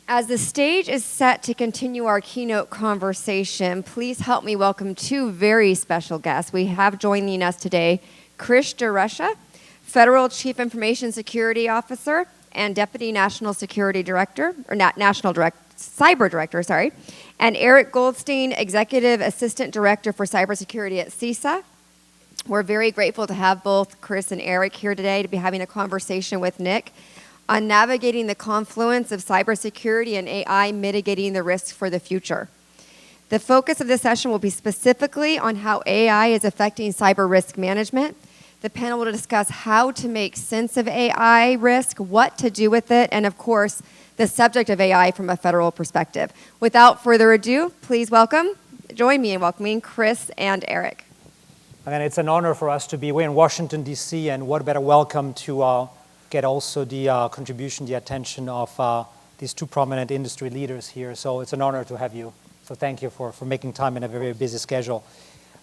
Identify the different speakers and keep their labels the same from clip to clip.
Speaker 1: As the stage is set to continue our keynote conversation, please help me welcome two very special guests. We have joining us today Chris DeRusha, Federal Chief Information Security Officer and Deputy National Security Director, or Cyber Director, and Eric Goldstein, Executive Assistant Director for Cybersecurity at CISA. We're very grateful to have both Chris and Eric here today to be having a conversation with Nick on navigating the confluence of cybersecurity and AI mitigating the risks for the future. The focus of this session will be specifically on how AI is affecting cyber risk management. The panel will discuss how to make sense of AI risk, what to do with it, and of course, the subject of AI from a federal perspective. Without further ado, please join me in welcoming Chris and Eric.
Speaker 2: And it's an honor for us to be. We're in Washington, D.C., and what better welcome to get also the contribution, the attention of these two prominent industry leaders here. So it's an honor to have you. So thank you for making time in a very busy schedule.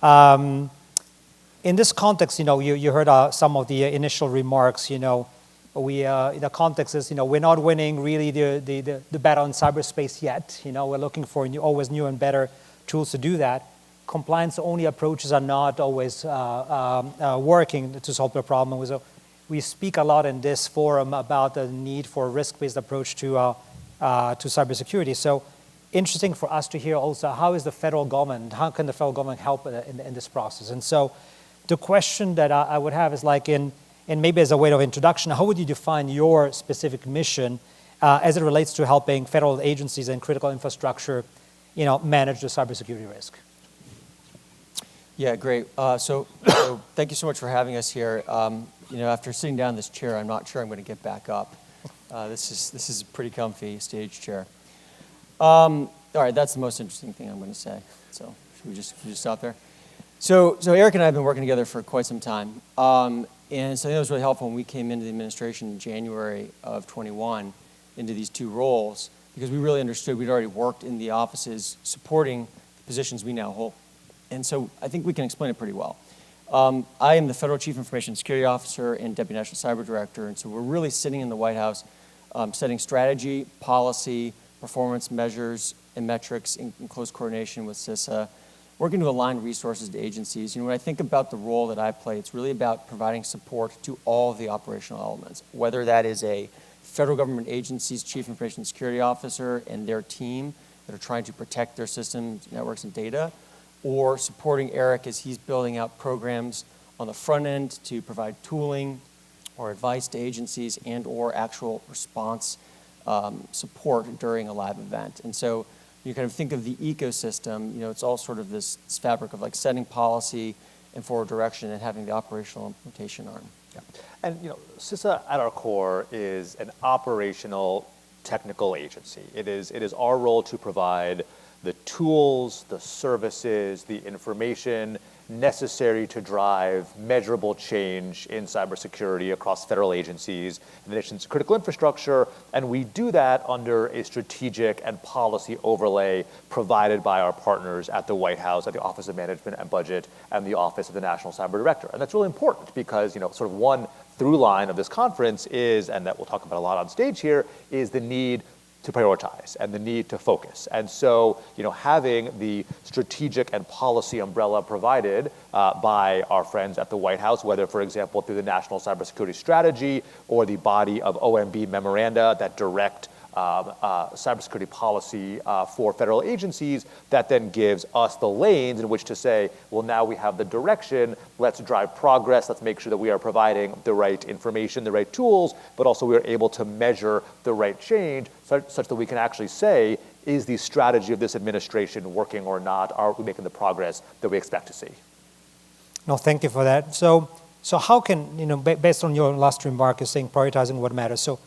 Speaker 2: In this context, you heard some of the initial remarks. The context is, we're not winning really the battle in cyberspace yet. We're looking for always new and better tools to do that. Compliance-only approaches are not always working to solve the problem. So we speak a lot in this forum about the need for a risk-based approach to cybersecurity. So interesting for us to hear also, how can the federal government help in this process? And so the question that I would have is and maybe as a way of introduction, how would you define your specific mission as it relates to helping federal agencies and critical infrastructure manage the cybersecurity risk?
Speaker 3: Yeah, great. So thank you so much for having us here. After sitting down in this chair, I'm not sure I'm going to get back up. This is a pretty comfy stage chair. All right, that's the most interesting thing I'm going to say. So should we just stop there? So Eric and I have been working together for quite some time. And so I think it was really helpful when we came into the administration in January of 21 into these two roles, because we really understood we'd already worked in the offices supporting the positions we now hold. And so I think we can explain it pretty well. I am the Federal Chief Information Security Officer and Deputy National Cyber Director, and so we're really sitting in the White House setting strategy, policy, performance measures, and metrics in close coordination with CISA, working to align resources to agencies. When I think about the role that I play, it's really about providing support to all of the operational elements, whether that is a federal government agency's Chief Information Security Officer and their team that are trying to protect their systems, networks, and data, or supporting Eric as he's building out programs on the front end to provide tooling or advice to agencies and or actual response support during a live event. And so you kind of think of the ecosystem, it's all sort of this fabric of setting policy and forward direction and having the operational implementation arm.
Speaker 4: Yeah. And CISA at our core is an operational technical agency. It is our role to provide the tools, the services, the information necessary to drive measurable change in cybersecurity across federal agencies and the nation's critical infrastructure. And we do that under a strategic and policy overlay provided by our partners at the White House, at the Office of Management and Budget, and the Office of the National Cyber Director. And that's really important because, sort of one through line of this conference is, and that we'll talk about a lot on stage here, is the need to prioritize and the need to focus. And so, having the strategic and policy umbrella provided by our friends at the White House, whether, for example, through the National Cybersecurity Strategy or the body of OMB memoranda that direct cybersecurity policy for federal agencies, that then gives us the lanes in which to say, well, now we have the direction, let's drive progress, let's make sure that we are providing the right information, the right tools, but also we are able to measure the right change such that we can actually say, is the strategy of this administration working or not? Are we making the progress that we expect to see?
Speaker 2: No, thank you for that. So how can, based on your last remark, you're saying prioritizing what matters. So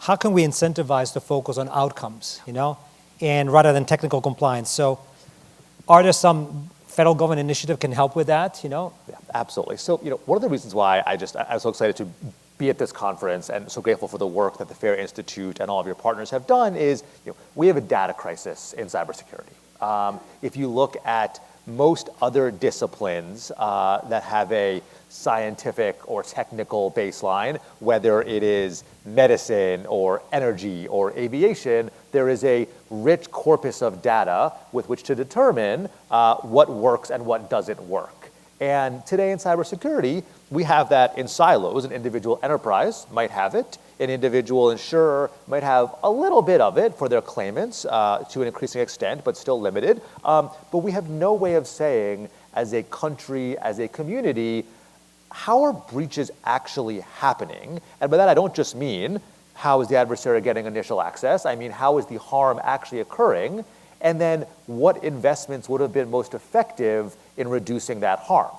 Speaker 2: how can we incentivize the focus on outcomes, and rather than technical compliance? So are there some federal government initiative can help with that,
Speaker 4: Yeah, absolutely. So, one of the reasons why I'm so excited to be at this conference and so grateful for the work that the FAIR Institute and all of your partners have done is, we have a data crisis in cybersecurity. If you look at most other disciplines that have a scientific or technical baseline, whether it is medicine or energy or aviation, there is a rich corpus of data with which to determine what works and what doesn't work. And today in cybersecurity, we have that in silos. An individual enterprise might have it. An individual insurer might have a little bit of it for their claimants to an increasing extent, but still limited. But we have no way of saying, as a country, as a community, how are breaches actually happening? And by that, I don't just mean how is the adversary getting initial access. I mean, how is the harm actually occurring? And then what investments would have been most effective in reducing that harm?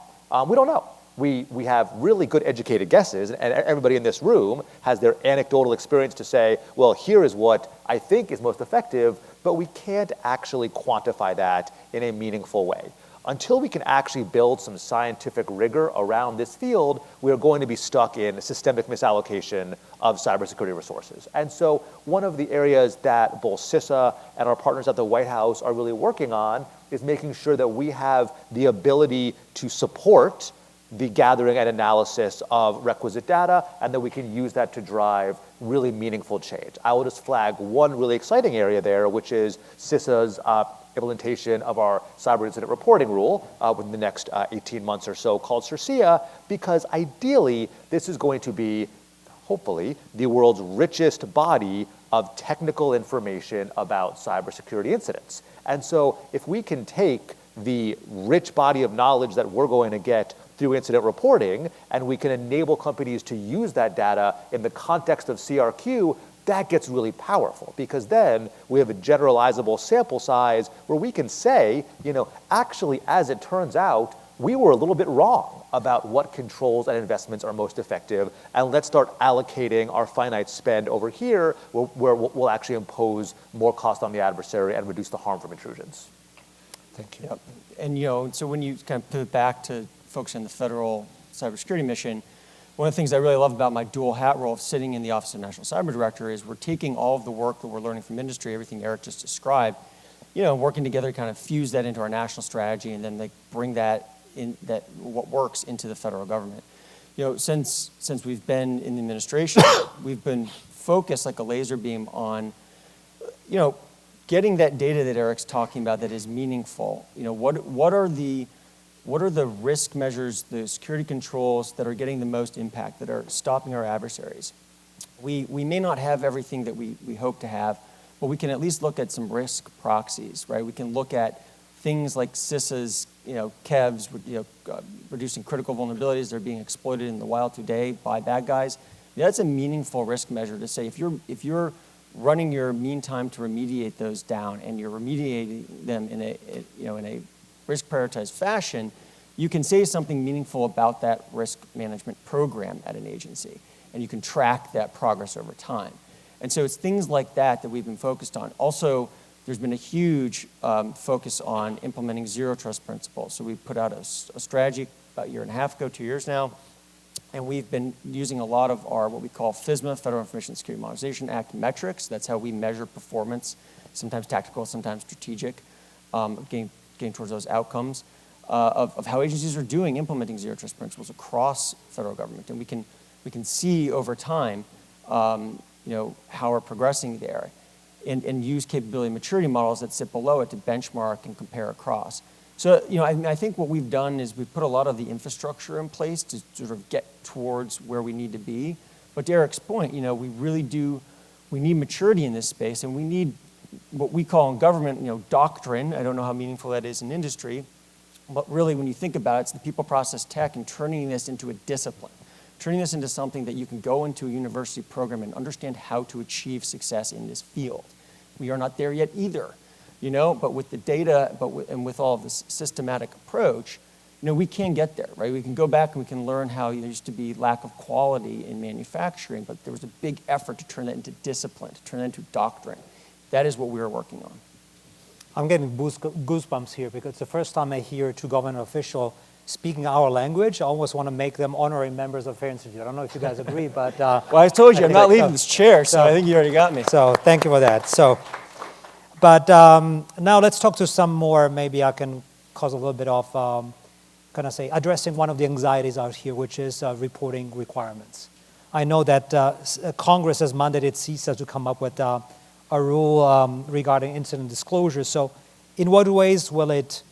Speaker 4: We don't know. We have really good educated guesses, and everybody in this room has their anecdotal experience to say, well, here is what I think is most effective, but we can't actually quantify that in a meaningful way. Until we can actually build some scientific rigor around this field, we are going to be stuck in systemic misallocation of cybersecurity resources. And so one of the areas that both CISA and our partners at the White House are really working on is making sure that we have the ability to support the gathering and analysis of requisite data, and that we can use that to drive really meaningful change. I will just flag one really exciting area there, which is CISA's implementation of our cyber incident reporting rule within the next 18 months or so, called CIRCIA, because ideally this is going to be, hopefully, the world's richest body of technical information about cybersecurity incidents. And so if we can take the rich body of knowledge that we're going to get through incident reporting, and we can enable companies to use that data in the context of CRQ, that gets really powerful, because then we have a generalizable sample size where we can say, actually, as it turns out, we were a little bit wrong about what controls and investments are most effective, and let's start allocating our finite spend over here where we'll actually impose more cost on the adversary and reduce the harm from intrusions.
Speaker 2: Thank you.
Speaker 3: Yep. And so when you kind of pivot back to folks in the federal cybersecurity mission, one of the things I really love about my dual hat role of sitting in the Office of National Cyber Director is we're taking all of the work that we're learning from industry, everything Eric just described, working together to kind of fuse that into our national strategy, and then bring that in, that what works into the federal government. Since we've been in the administration, we've been focused like a laser beam on, getting that data that Eric's talking about that is meaningful. What are the risk measures, the security controls that are getting the most impact, that are stopping our adversaries? We may not have everything that we hope to have, but we can at least look at some risk proxies, right? We can look at things like CISA's, KEVs, reducing critical vulnerabilities that are being exploited in the wild today by bad guys. That's a meaningful risk measure to say, if you're running your mean time to remediate those down, and you're remediating them in a risk prioritized fashion, you can say something meaningful about that risk management program at an agency, and you can track that progress over time. And so it's things like that we've been focused on. Also, there's been a huge focus on implementing zero trust principles. So we put out a strategy about a year and a half ago, 2 years now, and we've been using a lot of our what we call FISMA, Federal Information Security Modernization Act metrics. That's how we measure performance, sometimes tactical, sometimes strategic, getting towards those outcomes of how agencies are doing implementing zero trust principles across federal government, and we can see over time, how we're progressing there, and use capability maturity models that sit below it to benchmark and compare across. So I think what we've done is we've put a lot of the infrastructure in place to sort of get towards where we need to be. But to Eric's point, we need maturity in this space, and we need what we call in government, doctrine. I don't know how meaningful that is in industry, but really when you think about it, it's the people, process, tech, and turning this into a discipline, turning this into something that you can go into a university program and understand how to achieve success in this field. We are not there yet either, but with the data, and with all of this systematic approach, we can get there, right? We can go back and we can learn how there used to be lack of quality in manufacturing, but there was a big effort to turn that into discipline, to turn that into doctrine. That is what we are working on.
Speaker 2: I'm getting goosebumps here, because it's the first time I hear two government officials speaking our language. I almost want to make them honorary members of Fair Institute. I don't know if you guys agree, but...
Speaker 3: well, I told you, I'm not leaving this chair, so I think you already got me.
Speaker 2: So thank you for that. But now let's talk to some more, maybe I can cause a little bit of, addressing one of the anxieties out here, which is reporting requirements. I know that Congress has mandated CISA to come up with a rule regarding incident disclosure. So in what ways will it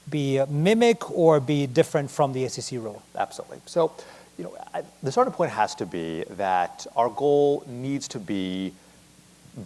Speaker 2: be mimic or be different from the SEC rule?
Speaker 4: Absolutely. So, the starting point has to be that our goal needs to be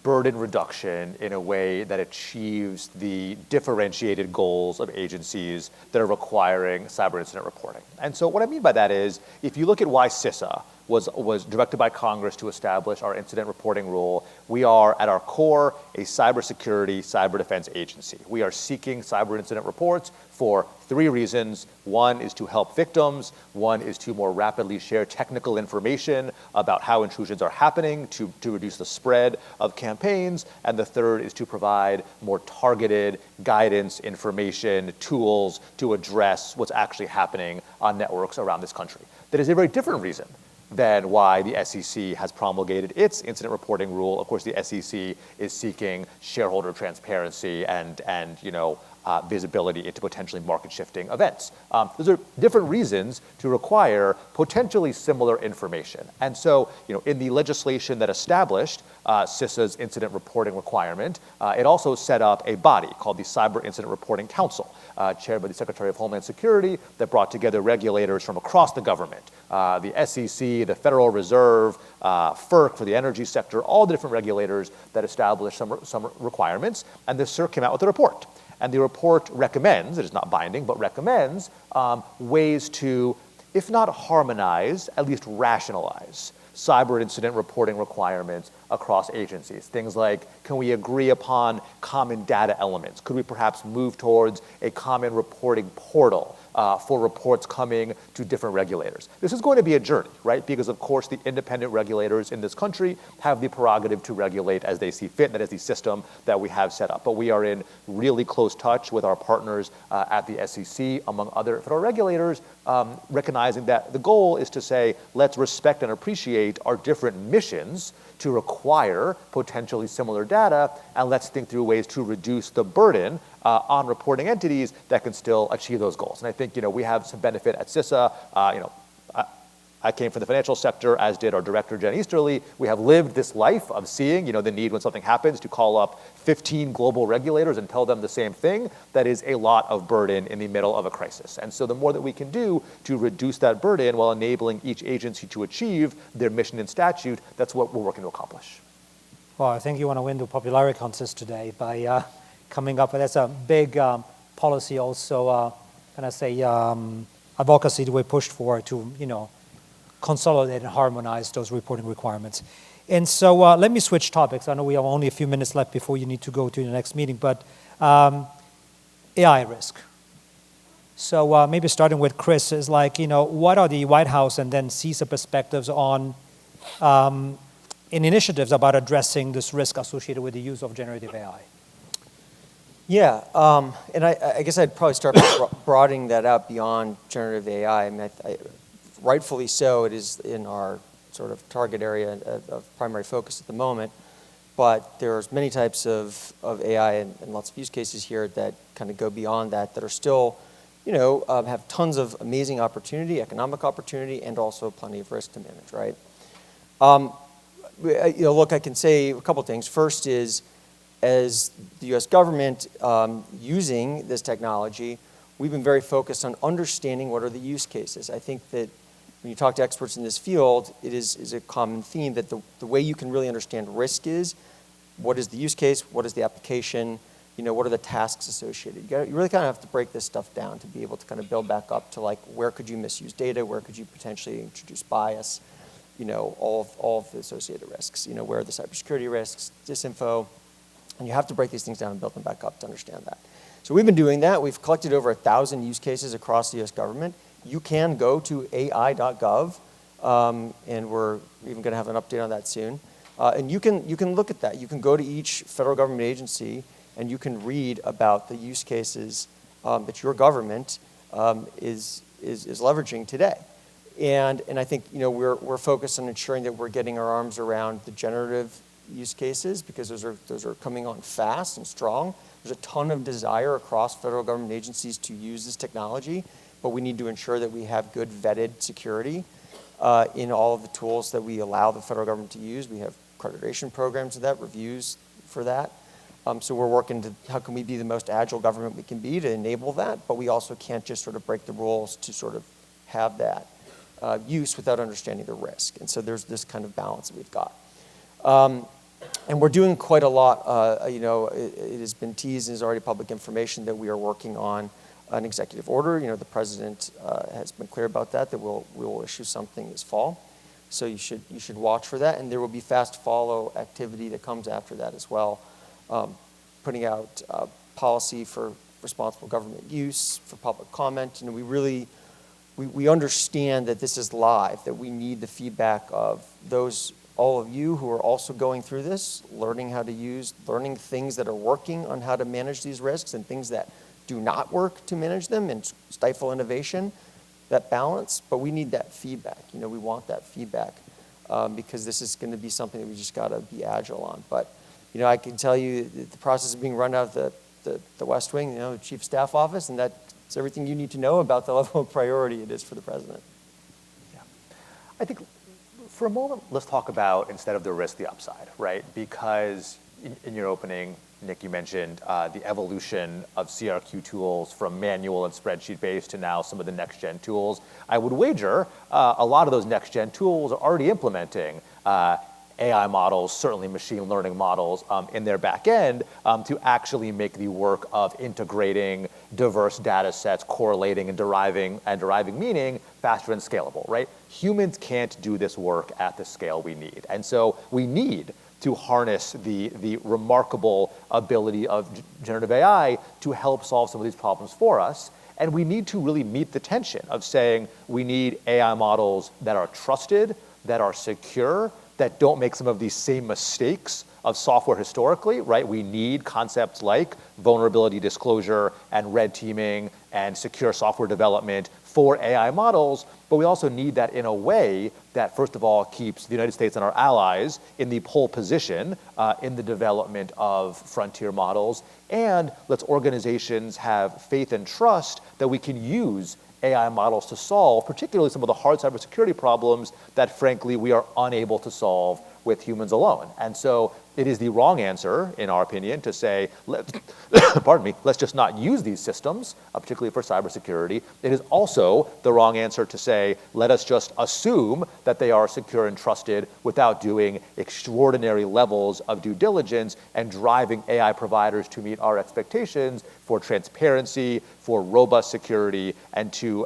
Speaker 4: burden reduction in a way that achieves the differentiated goals of agencies that are requiring cyber incident reporting. And so what I mean by that is, if you look at why CISA was directed by Congress to establish our incident reporting rule, we are at our core a cybersecurity, cyber defense agency. We are seeking cyber incident reports for 3 reasons. One is to help victims. One is to more rapidly share technical information about how intrusions are happening to reduce the spread of campaigns. And the third is to provide more targeted guidance, information, tools to address what's actually happening on networks around this country. That is a very different reason than why the SEC has promulgated its incident reporting rule. Of course, the SEC is seeking shareholder transparency and visibility into potentially market-shifting events. Those are different reasons to require potentially similar information. And so, in the legislation that established CISA's incident reporting requirement, it also set up a body called the Cyber Incident Reporting Council, chaired by the Secretary of Homeland Security, that brought together regulators from across the government, the SEC, the Federal Reserve, FERC for the energy sector, all the different regulators that established some requirements. And the CIRC came out with a report. And the report recommends, it is not binding, but recommends ways to, if not harmonize, at least rationalize cyber incident reporting requirements across agencies. Things like, can we agree upon common data elements? Could we perhaps move towards a common reporting portal for reports coming to different regulators? This is going to be a journey, right? Because of course the independent regulators in this country have the prerogative to regulate as they see fit, and that is the system that we have set up. But we are in really close touch with our partners at the SEC, among other federal regulators, recognizing that the goal is to say, let's respect and appreciate our different missions to require potentially similar data, and let's think through ways to reduce the burden on reporting entities that can still achieve those goals. And I think we have some benefit at CISA. I came from the financial sector, as did our director, Jen Easterly. We have lived this life of seeing the need when something happens to call up 15 global regulators and tell them the same thing. That is a lot of burden in the middle of a crisis. And so the more that we can do to reduce that burden while enabling each agency to achieve their mission and statute, that's what we're working to accomplish.
Speaker 2: Well, I think you want to win the popularity contest today by coming up with, that's a big policy also, advocacy that we pushed for to, consolidate and harmonize those reporting requirements. And so let me switch topics. I know we have only a few minutes left before you need to go to the next meeting, but AI risk. So maybe starting with Chris is what are the White House and then CISA perspectives on in initiatives about addressing this risk associated with the use of generative AI?
Speaker 3: Yeah, and I guess I'd probably start by broadening that out beyond generative AI. I mean, rightfully so, it is in our sort of target area of primary focus at the moment, but there's many types of AI and lots of use cases here that kind of go beyond that are still, have tons of amazing opportunity, economic opportunity, and also plenty of risk to manage, right? Look, I can say a couple things. First is, as the US government using this technology, we've been very focused on understanding what are the use cases. I think that when you talk to experts in this field, it is a common theme that the way you can really understand risk is, what is the use case, what is the application, what are the tasks associated. You really kind of have to break this stuff down to be able to kind of build back up to where could you misuse data, where could you potentially introduce bias, all of the associated risks, where are the cybersecurity risks, disinfo, and you have to break these things down and build them back up to understand that. So we've been doing that. We've collected over 1,000 use cases across the US government. You can go to ai.gov, and we're even going to have an update on that soon. And you can look at that. You can go to each federal government agency, and you can read about the use cases that your government is leveraging today. And I think we're focused on ensuring that we're getting our arms around the generative use cases, because those are coming on fast and strong. There's a ton of desire across federal government agencies to use this technology, but we need to ensure that we have good vetted security in all of the tools that we allow the federal government to use. We have accreditation programs of that, reviews for that. So we're working to how can we be the most agile government we can be to enable that, but we also can't just sort of break the rules to sort of have that use without understanding the risk. And so there's this kind of balance that we've got. And we're doing quite a lot. It has been teased and is already public information that we are working on an executive order. The president has been clear about that we will issue something this fall. So you should watch for that, and there will be fast follow activity that comes after that as well, putting out policy for responsible government use, for public comment. We understand that this is live, that we need the feedback of all of you who are also going through this, learning things that are working on how to manage these risks and things that do not work to manage them and stifle innovation, that balance. But we need that feedback. We want that feedback because this is going to be something that we just got to be agile on. But I can tell you the process is being run out of the West Wing, the Chief of Staff Office, and that's everything you need to know about the level of priority it is for the president.
Speaker 4: Yeah. I think for a moment, let's talk about, instead of the risk, the upside, right? Because in your opening, Nick, you mentioned the evolution of CRQ tools from manual and spreadsheet-based to now some of the next-gen tools. I would wager a lot of those next-gen tools are already implementing AI models, certainly machine learning models in their back end to actually make the work of integrating diverse data sets, correlating and deriving meaning faster and scalable, right? Humans can't do this work at the scale we need. And so we need to harness the remarkable ability of generative AI to help solve some of these problems for us. And we need to really meet the tension of saying we need AI models that are trusted, that are secure, that don't make some of these same mistakes of software historically, right? We need concepts like vulnerability disclosure and red teaming and secure software development for AI models, but we also need that in a way that, first of all, keeps the United States and our allies in the pole position in the development of frontier models, and lets organizations have faith and trust that we can use AI models to solve, particularly some of the hard cybersecurity problems that, frankly, we are unable to solve with humans alone. And so it is the wrong answer, in our opinion, to say, let's just not use these systems, particularly for cybersecurity. It is also the wrong answer to say, let us just assume that they are secure and trusted without doing extraordinary levels of due diligence and driving AI providers to meet our expectations for transparency, for robust security, and to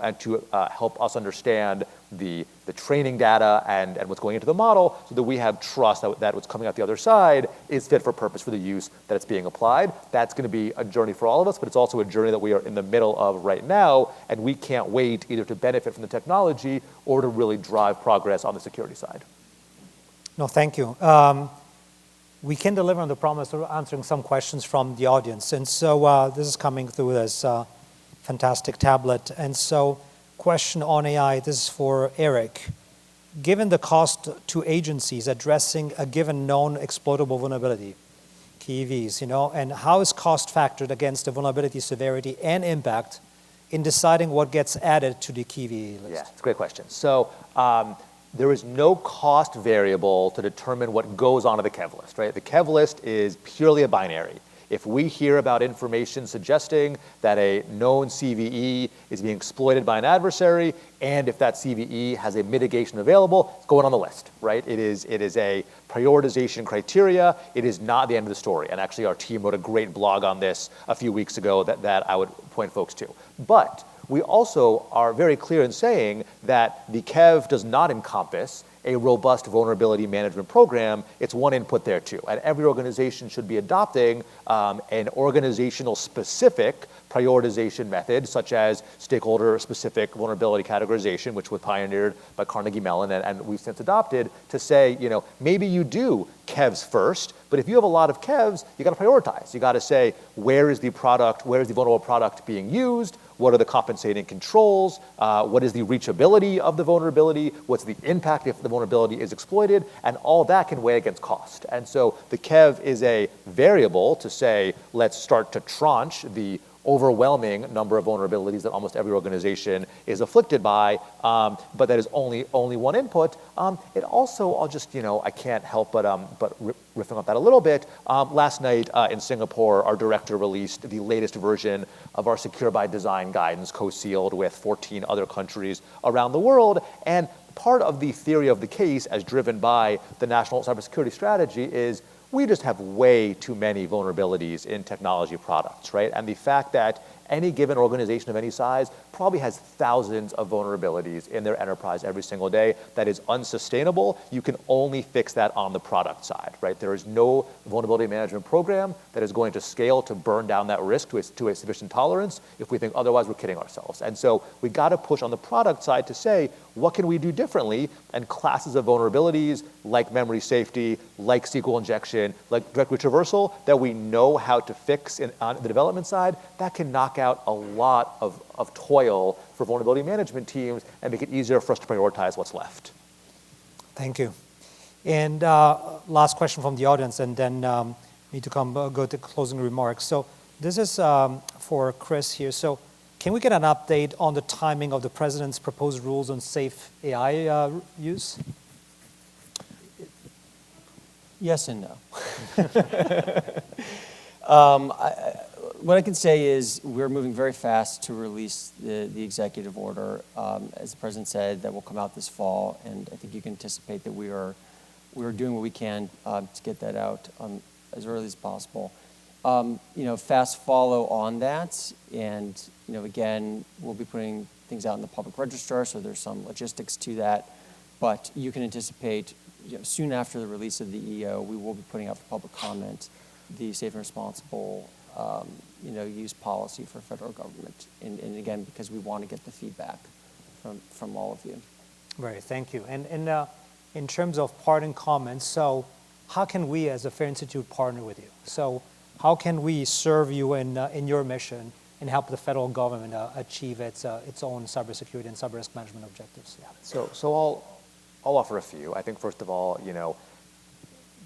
Speaker 4: help us understand the training data and what's going into the model so that we have trust that what's coming out the other side is fit for purpose for the use that it's being applied. That's going to be a journey for all of us, but it's also a journey that we are in the middle of right now, and we can't wait either to benefit from the technology or to really drive progress on the security side.
Speaker 2: No, thank you. We can deliver on the promise of answering some questions from the audience. And so this is coming through this fantastic tablet. And so question on AI, this is for Eric. Given the cost to agencies addressing a given known exploitable vulnerability, KEVs, and how is cost factored against the vulnerability severity and impact in deciding what gets added to the KEV list?
Speaker 4: Yeah, it's a great question. So there is no cost variable to determine what goes onto the KEV list, right? The KEV list is purely a binary. If we hear about information suggesting that a known CVE is being exploited by an adversary, and if that CVE has a mitigation available, it's going on the list, right? It is a prioritization criteria. It is not the end of the story. And actually, our team wrote a great blog on this a few weeks ago that I would point folks to. But we also are very clear in saying that the KEV does not encompass a robust vulnerability management program. It's one input there too. And every organization should be adopting an organizational specific prioritization method, such as stakeholder specific vulnerability categorization, which was pioneered by Carnegie Mellon and we've since adopted, to say, maybe you do KEVs first, but if you have a lot of KEVs, you got to prioritize. You got to say, where is the vulnerable product being used? What are the compensating controls? What is the reachability of the vulnerability? What's the impact if the vulnerability is exploited? And all that can weigh against cost. And so the KEV is a variable to say, let's start to tranche the overwhelming number of vulnerabilities that almost every organization is afflicted by, but that is only one input. It also, I'll just, I can't help but riffing on that a little bit. Last night in Singapore, our director released the latest version of our Secure by Design guidance, co-sealed with 14 other countries around the world. And part of the theory of the case, as driven by the National Cybersecurity Strategy, is we just have way too many vulnerabilities in technology products, right? And the fact that any given organization of any size probably has thousands of vulnerabilities in their enterprise every single day. That is unsustainable. You can only fix that on the product side, right? There is no vulnerability management program that is going to scale to burn down that risk to a sufficient tolerance. If we think otherwise, we're kidding ourselves. And so we got to push on the product side to say, what can we do differently? And classes of vulnerabilities like memory safety, like SQL injection, like directory traversal that we know how to fix on the development side, that can knock out a lot of toil for vulnerability management teams and make it easier for us to prioritize what's left.
Speaker 2: Thank you. And last question from the audience, and then need to go to closing remarks. So this is for Chris here. So can we get an update on the timing of the president's proposed rules on safe AI use?
Speaker 3: Yes and no. What I can say is we're moving very fast to release the executive order, as the president said, that will come out this fall, and I think you can anticipate that we are doing what we can to get that out as early as possible. Fast follow on that, and again, we'll be putting things out in the public register, so there's some logistics to that, but you can anticipate soon after the release of the EO, we will be putting out for public comment the safe and responsible use policy for federal government. And again, because we want to get the feedback from all of you.
Speaker 2: Right, thank you. And in terms of parting comments, so how can we as a Fair Institute partner with you? So how can we serve you in your mission and help the federal government achieve its own cybersecurity and cyber risk management objectives?
Speaker 4: Yeah. So I'll offer a few. I think first of all,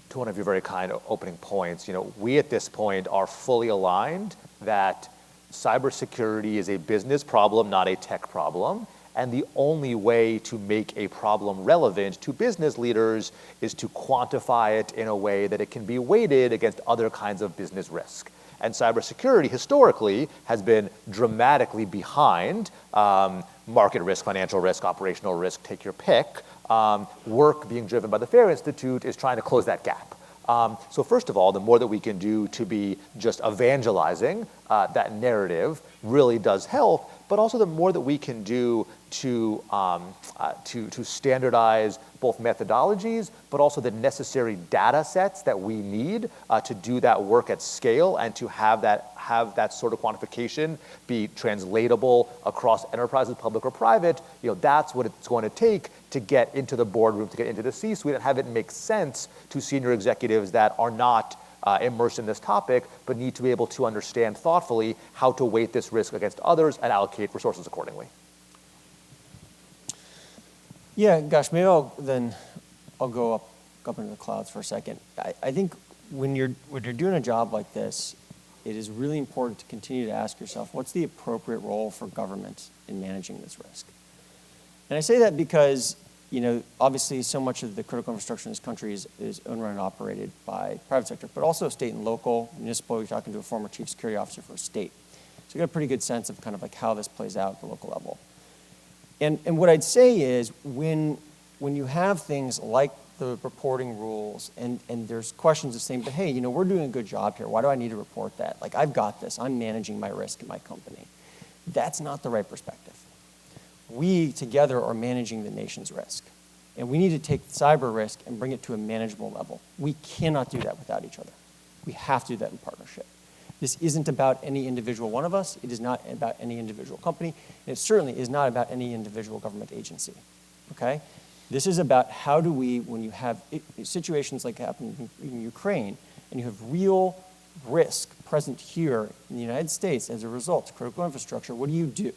Speaker 4: to one of your very kind opening points, we at this point are fully aligned that cybersecurity is a business problem, not a tech problem. And the only way to make a problem relevant to business leaders is to quantify it in a way that it can be weighted against other kinds of business risk. And cybersecurity historically has been dramatically behind market risk, financial risk, operational risk, take your pick. Work being driven by the Fair Institute is trying to close that gap. So first of all, the more that we can do to be just evangelizing that narrative really does help, but also the more that we can do to standardize both methodologies, but also the necessary data sets that we need to do that work at scale and to have that sort of quantification be translatable across enterprises, public or private. That's what it's going to take to get into the boardroom, to get into the C-suite, and have it make sense to senior executives that are not immersed in this topic, but need to be able to understand thoughtfully how to weight this risk against others and allocate resources accordingly.
Speaker 3: Yeah, gosh, maybe I'll go up into the clouds for a second. I think when you're doing a job like this, it is really important to continue to ask yourself, what's the appropriate role for government in managing this risk? And I say that because, obviously so much of the critical infrastructure in this country is owned, run, and operated by private sector, but also state and local, municipal. You're talking to a former chief security officer for a state. So you got a pretty good sense of kind of like how this plays out at the local level. And what I'd say is when you have things like the reporting rules and there's questions of saying, but hey, we're doing a good job here. Why do I need to report that? Like, I've got this. I'm managing my risk in my company. That's not the right perspective. We together are managing the nation's risk. And we need to take cyber risk and bring it to a manageable level. We cannot do that without each other. We have to do that in partnership. This isn't about any individual one of us. It is not about any individual company. And it certainly is not about any individual government agency, okay? This is about how do we, when you have situations like happened in Ukraine, and you have real risk present here in the United States as a result of critical infrastructure, what do?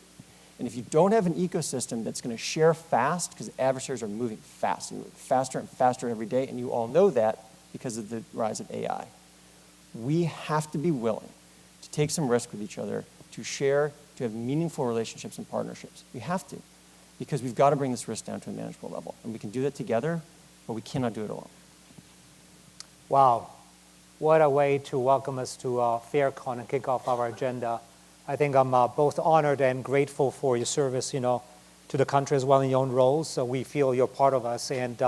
Speaker 3: And if you don't have an ecosystem that's going to share fast, because adversaries are moving fast, and moving faster and faster every day, and you all know that because of the rise of AI, we have to be willing to take some risk with each other to share, to have meaningful relationships and partnerships. We have to, because we've got to bring this risk down to a manageable level. And we can do that together, but we cannot do it alone.
Speaker 2: Wow, what a way to welcome us to FairCon and kick off our agenda. I think I'm both honored and grateful for your service, to the country as well in your own roles. So we feel you're part of us, and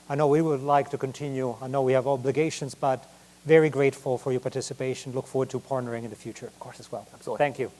Speaker 2: I know we would like to continue. I know we have obligations, but very grateful for your participation. Look forward to partnering in the future, of course, as well.
Speaker 4: Absolutely.
Speaker 2: Thank you.